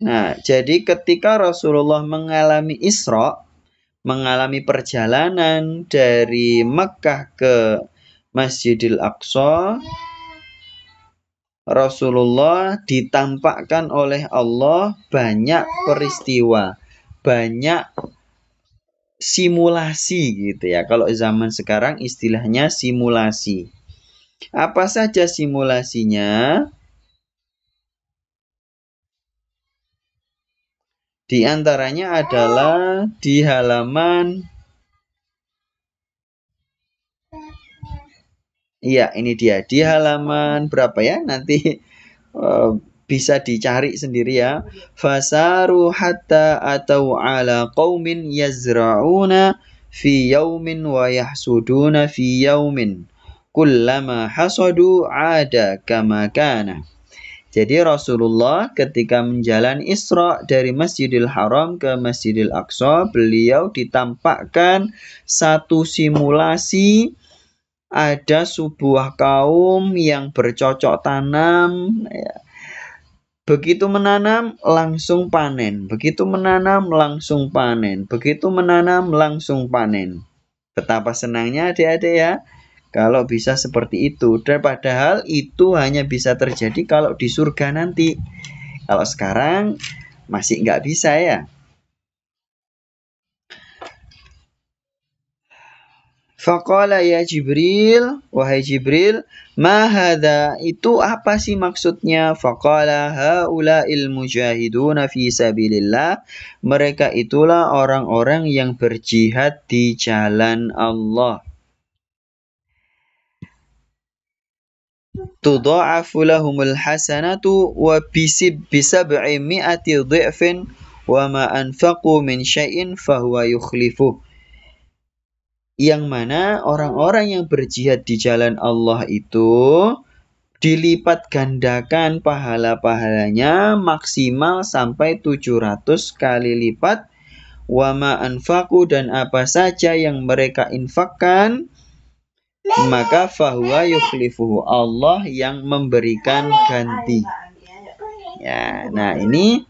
Nah, jadi ketika Rasulullah mengalami Isra, mengalami perjalanan dari Mekkah ke Masjidil Aqsa, Rasulullah ditampakkan oleh Allah banyak peristiwa, banyak simulasi gitu ya. Kalau zaman sekarang istilahnya simulasi. Apa saja simulasinya? Di antaranya adalah di halaman, iya ini dia, di halaman berapa ya? Nanti bisa dicari sendiri ya. Fasaru hatta atau ala qaumin yazra'una fi yaumin wa yahsuduna fi yaumin. Kullama hasadu ada kama kana. Jadi Rasulullah ketika menjalani Isra dari Masjidil Haram ke Masjidil Aqsa, beliau ditampakkan satu simulasi, ada sebuah kaum yang bercocok tanam, ya. Begitu menanam langsung panen, begitu menanam langsung panen, begitu menanam langsung panen. Betapa senangnya adik-adik ya kalau bisa seperti itu. Dan padahal itu hanya bisa terjadi kalau di surga nanti. Kalau sekarang masih nggak bisa ya. Faqala ya Jibril, wahai Jibril, ma hadza, itu apa sih maksudnya? Faqala haula'il mujahiduna fi sabilillah, mereka itulah orang-orang yang berjihad di jalan Allah. Tudha'afu lahumul hasanatu wa bisab'i mi'ati dhi'fin wa ma anfaqu min syai'in fahuwa yukhlifuh. Yang mana orang-orang yang berjihad di jalan Allah itu dilipat gandakan pahala-pahalanya maksimal sampai 700 kali lipat. Wa ma anfaqu, dan apa saja yang mereka infakkan, maka fahuwa yukhlifuhu, Allah yang memberikan ganti. Ya, nah ini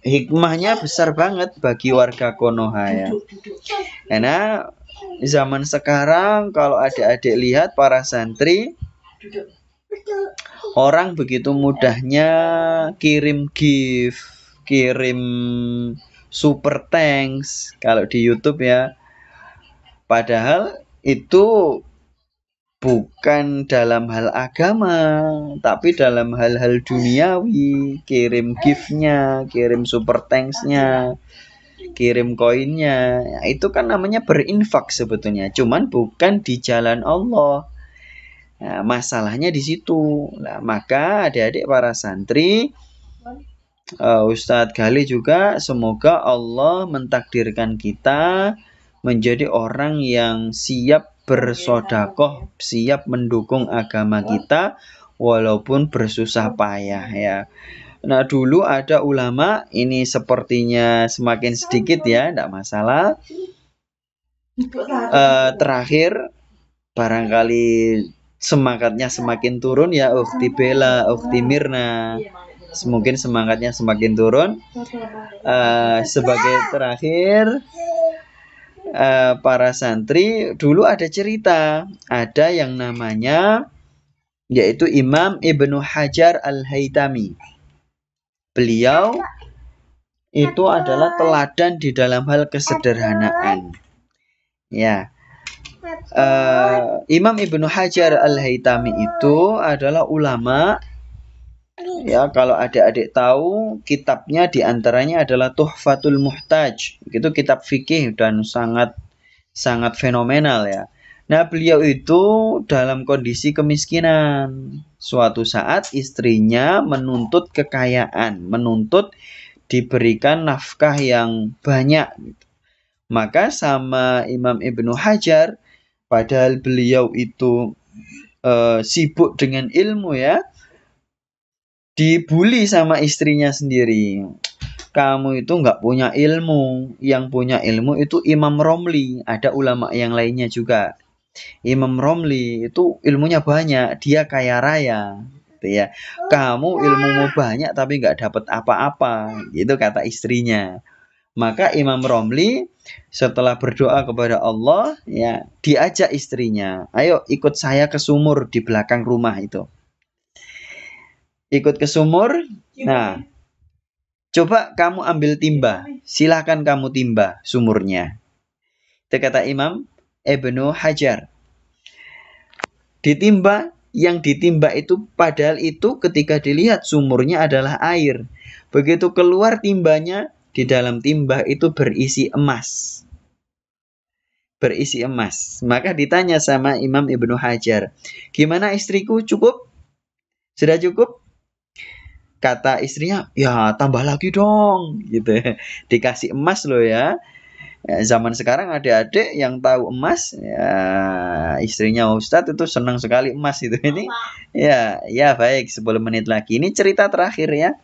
hikmahnya besar banget bagi warga Konoha ya. Karena zaman sekarang kalau adik-adik lihat para santri, orang begitu mudahnya kirim gift, kirim super thanks kalau di YouTube ya. Padahal itu bukan dalam hal agama, tapi dalam hal-hal duniawi. Kirim gift-nya, kirim super thanks-nya, kirim koinnya. Ya, itu kan namanya berinfak sebetulnya, cuman bukan di jalan Allah. Nah, masalahnya di situ. Nah, maka adik-adik para santri, Ustadz Gali juga, semoga Allah mentakdirkan kita menjadi orang yang siap bersodakoh, siap mendukung agama kita walaupun bersusah payah ya. Nah, dulu ada ulama, ini sepertinya semakin sedikit ya, tidak masalah. Terakhir, barangkali semangatnya semakin turun ya, Ukhti Bella, Ukhti Mirna. Mungkin semangatnya semakin turun. Sebagai terakhir, para santri dulu ada cerita, ada yang namanya yaitu Imam Ibnu Hajar Al-Haytami. Beliau itu adalah teladan di dalam hal kesederhanaan. Ya, Imam Ibnu Hajar Al-Haytami itu adalah ulama. Ya, kalau adik-adik tahu, kitabnya diantaranya adalah Tuhfatul Muhtaj. Itu kitab fikih dan sangat fenomenal ya. Nah, beliau itu dalam kondisi kemiskinan. Suatu saat istrinya menuntut kekayaan, menuntut diberikan nafkah yang banyak. Maka sama Imam Ibnu Hajar, padahal beliau itu sibuk dengan ilmu ya, dibully sama istrinya sendiri. Kamu itu nggak punya ilmu. Yang punya ilmu itu Imam Romli. Ada ulama yang lainnya juga. Imam Romli itu ilmunya banyak. Dia kaya raya. Gitu ya. Kamu ilmumu banyak tapi nggak dapat apa-apa, gitu kata istrinya. Maka Imam Romli setelah berdoa kepada Allah, ya diajak istrinya, ayo ikut saya ke sumur di belakang rumah itu. Ikut ke sumur. Nah, coba kamu ambil timba, silahkan kamu timba sumurnya. Itu kata Imam Ibnu Hajar. Ditimba, yang ditimba itu padahal itu ketika dilihat sumurnya adalah air. Begitu keluar timbanya, di dalam timba itu berisi emas. Berisi emas. Maka ditanya sama Imam Ibnu Hajar, gimana istriku, cukup? Sudah cukup? Kata istrinya, ya tambah lagi dong, gitu. Dikasih emas loh ya. Zaman sekarang adik-adik yang tahu emas, ya istrinya Ustadz itu senang sekali emas itu. Ini ya baik, 10 menit lagi. Ini cerita terakhir ya.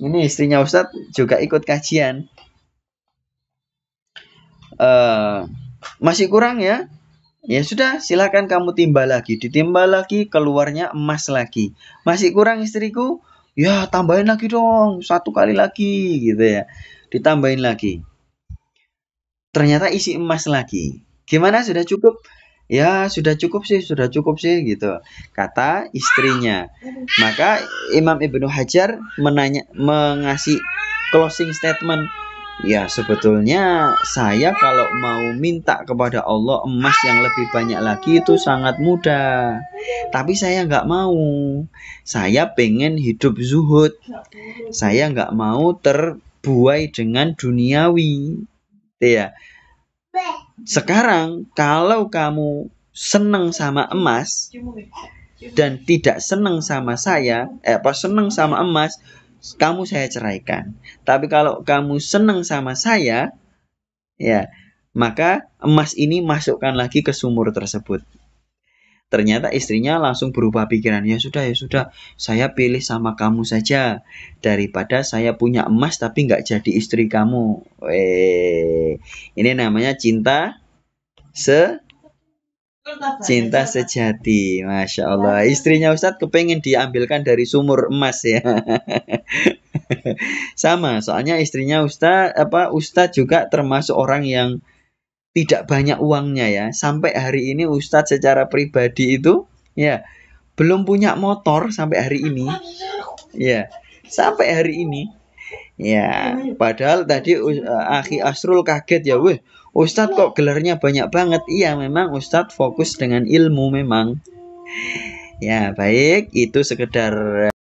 Ini istrinya Ustadz juga ikut kajian. Masih kurang ya? Ya sudah, silakan kamu timba lagi. Ditimba lagi, keluarnya emas lagi. Masih kurang istriku? Ya tambahin lagi dong, 1 kali lagi gitu ya. Ditambahin lagi. Ternyata isi emas lagi. Gimana, sudah cukup? Ya sudah cukup sih gitu, kata istrinya. Maka Imam Ibnu Hajar mengasih closing statement. Ya sebetulnya saya kalau mau minta kepada Allah emas yang lebih banyak lagi itu sangat mudah. Tapi saya nggak mau. Saya pengen hidup zuhud. Saya nggak mau terbuai dengan duniawi. Ya. Sekarang kalau kamu seneng sama emas dan tidak seneng sama saya, seneng sama emas, kamu saya ceraikan. Tapi kalau kamu seneng sama saya, ya, maka emas ini masukkan lagi ke sumur tersebut. Ternyata istrinya langsung berubah pikiran. Ya sudah, saya pilih sama kamu saja daripada saya punya emas tapi nggak jadi istri kamu. Ini namanya cinta sejati. Masya Allah. Istrinya Ustadz kepengen diambilkan dari sumur emas ya. Sama, soalnya istrinya Ustadz juga termasuk orang yang tidak banyak uangnya ya. Sampai hari ini Ustadz secara pribadi itu ya belum punya motor sampai hari ini. Ya, sampai hari ini. Ya, padahal tadi Akhi Asrul kaget ya, weh, Ustadz kok gelarnya banyak banget. Iya, memang Ustadz fokus dengan ilmu memang. Ya, baik, itu sekedar